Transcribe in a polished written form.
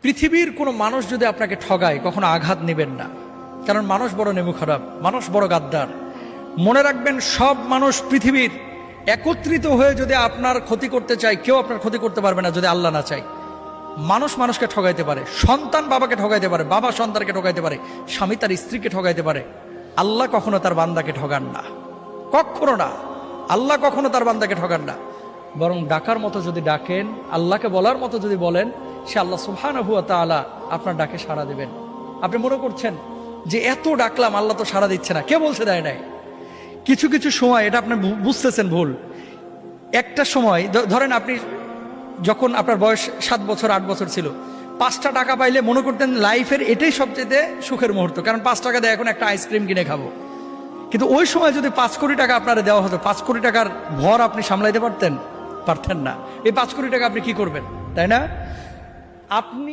পৃথিবীর কোনো মানুষ যদি আপনাকে ঠগায় কখনো আঘাত নেবেন না, কারণ মানুষ বড় নেমু খারাপ, মানুষ বড় গাদ্দার। মনে রাখবেন, সব মানুষ পৃথিবীর একত্রিত হয়ে যদি আপনার ক্ষতি করতে চায়, কেউ আপনার ক্ষতি করতে পারবে না যদি আল্লাহ না চায়। মানুষ মানুষকে ঠগাইতে পারে, সন্তান বাবাকে ঠগাইতে পারে, বাবা সন্তানকে ঠগাইতে পারে, স্বামী তার স্ত্রীকে ঠগাইতে পারে। আল্লাহ কখনো তার বান্দাকে ঠগান না, কখনো না। আল্লাহ কখনো তার বান্দাকে ঠগান না। বরং ডাকার মতো যদি ডাকেন, আল্লাহকে বলার মতো যদি বলেন, সে আল্লাহ সুবহানাহু ওয়া তাআলা আপনার ডাকে সাড়া দেবেন। আপনি মনে করছেন যে এত ডাকলাম আল্লাহ তো সাড়া দিচ্ছে না, কে বলছে দেয় নাই? কিছু কিছু সময় এটা আপনি বুঝতেছেন ভুল। একটা সময় ধরেন, আপনি যখন আপনার বয়স 7 বছর 8 বছর ছিল, 5টা টাকা পাইলে মনে করতেন লাইফের এটাই সবচেয়ে সুখের মুহূর্ত, কারণ 5 টাকা দিয়ে এখন একটা আইসক্রিম কিনে খাবো। কিন্তু ওই সময় যদি 5 কোটি টাকা আপনারা দেওয়া হতো, 5 কোটি টাকার ভর আপনি সামলাইতে পারতেন না। এই 5 কোটি টাকা আপনি কি করবেন, তাই না? আপনি